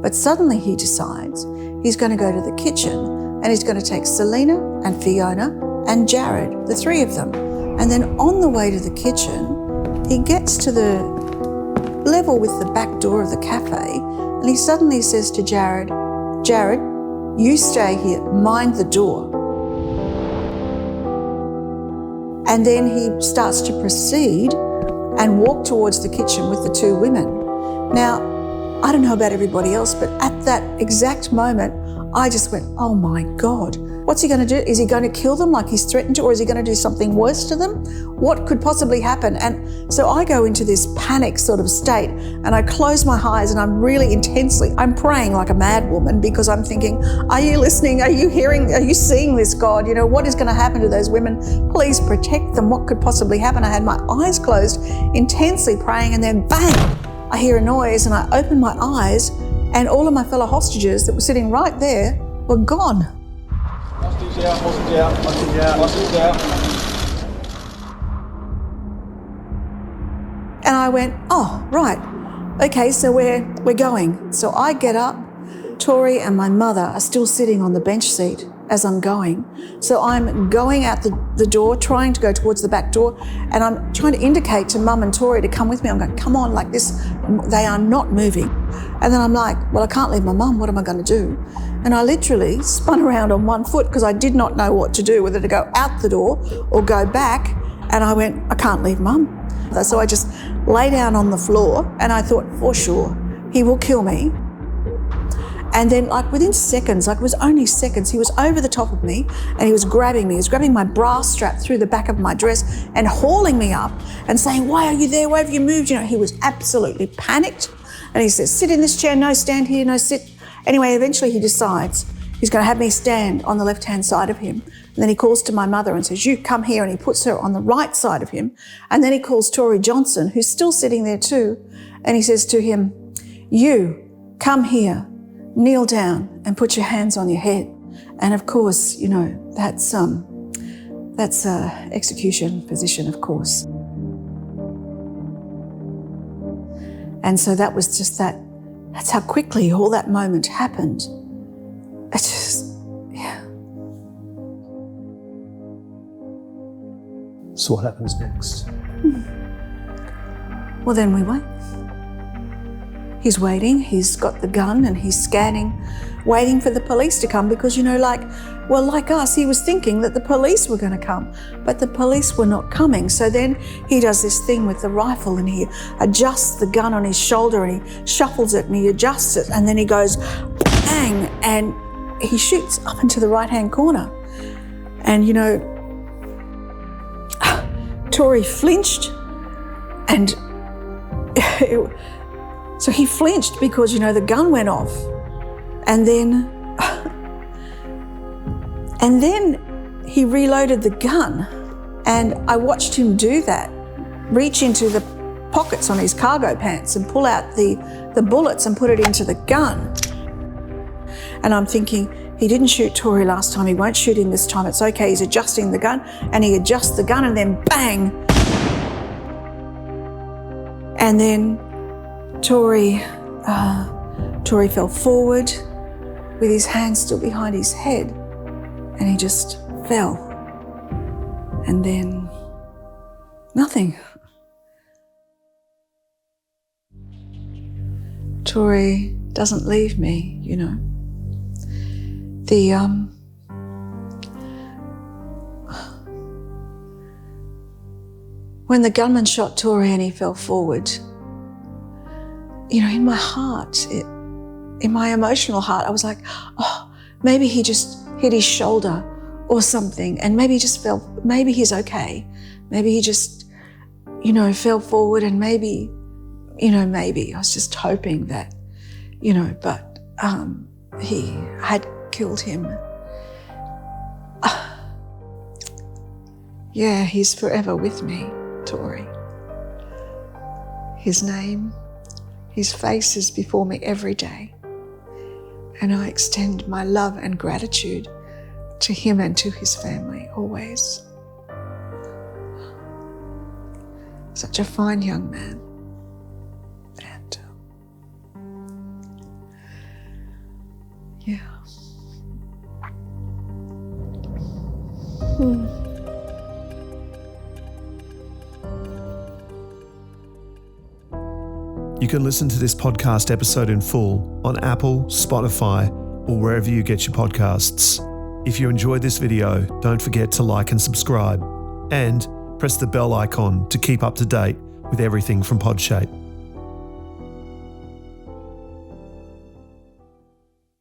But suddenly he decides he's going to go to the kitchen and he's going to take Selena and Fiona and Jared, the three of them. And then on the way to the kitchen, he gets to the level with the back door of the cafe and he suddenly says to Jared, "Jared, you stay here, mind the door." And then he starts to proceed and walk towards the kitchen with the two women. Now, I don't know about everybody else, but at that exact moment, I just went, oh my God, what's he going to do? Is he going to kill them like he's threatened to, or is he going to do something worse to them? What could possibly happen? And so I go into this panic sort of state and I close my eyes and I'm really I'm praying like a mad woman because I'm thinking, are you listening? Are you hearing? Are you seeing this, God? You know, what is going to happen to those women? Please protect them. What could possibly happen? I had my eyes closed, intensely praying, and then bang, I hear a noise and I open my eyes and all of my fellow hostages that were sitting right there were gone. Hostage out, hostage out, hostage out, hostage out. And I went, oh, right. Okay, so we're going. So I get up. Tori and my mother are still sitting on the bench seat as I'm going. So I'm going out the door, trying to go towards the back door, and I'm trying to indicate to Mum and Tori to come with me. I'm going, come on, like this. They are not moving. And then I'm like, well, I can't leave my mum. What am I going to do? And I literally spun around on one foot because I did not know what to do, whether to go out the door or go back. And I went, I can't leave Mum. So I just lay down on the floor and I thought, for sure, he will kill me. And then like within seconds, like it was only seconds, he was over the top of me and he was grabbing me. He was grabbing my bra strap through the back of my dress and hauling me up and saying, why are you there? Why have you moved? You know, he was absolutely panicked. And he says, sit in this chair, no, stand here, no, sit. Anyway, eventually he decides he's going to have me stand on the left-hand side of him. And then he calls to my mother and says, you come here, and he puts her on the right side of him. And then he calls Tori Johnson, who's still sitting there too, and he says to him, you come here, kneel down and put your hands on your head. And of course, you know, that's a execution position, of course. And so that was just that's how quickly all that moment happened. It just, yeah. So what happens next? Well, then we wait. He's waiting, he's got the gun and he's scanning, waiting for the police to come because, you know, like us, he was thinking that the police were going to come, but the police were not coming. So then he does this thing with the rifle and he adjusts the gun on his shoulder and he shuffles it and he adjusts it and then he goes bang and he shoots up into the right-hand corner. And, you know, Tori flinched and so he flinched because, you know, the gun went off. And then he reloaded the gun. And I watched him do that, reach into the pockets on his cargo pants and pull out the bullets and put it into the gun. And I'm thinking, he didn't shoot Tori last time, he won't shoot him this time. It's okay, he's adjusting the gun. And he adjusts the gun and then bang. And then Tori fell forward with his hands still behind his head and he just fell. And then nothing. Tori doesn't leave me, you know. When the gunman shot Tori and he fell forward, you know, in my heart, in my emotional heart, I was like, oh, maybe he just hit his shoulder or something and maybe he just fell, maybe he's okay. Maybe he just, you know, fell forward and maybe, you know, maybe. I was just hoping that, you know, but he had killed him. Yeah, he's forever with me, Tori. His name, his face is before me every day. And I extend my love and gratitude to him and to his family always. So Such a fine young man. And yeah. You can listen to this podcast episode in full on Apple, Spotify, or wherever you get your podcasts. If you enjoyed this video, don't forget to like and subscribe, and press the bell icon to keep up to date with everything from Podshape.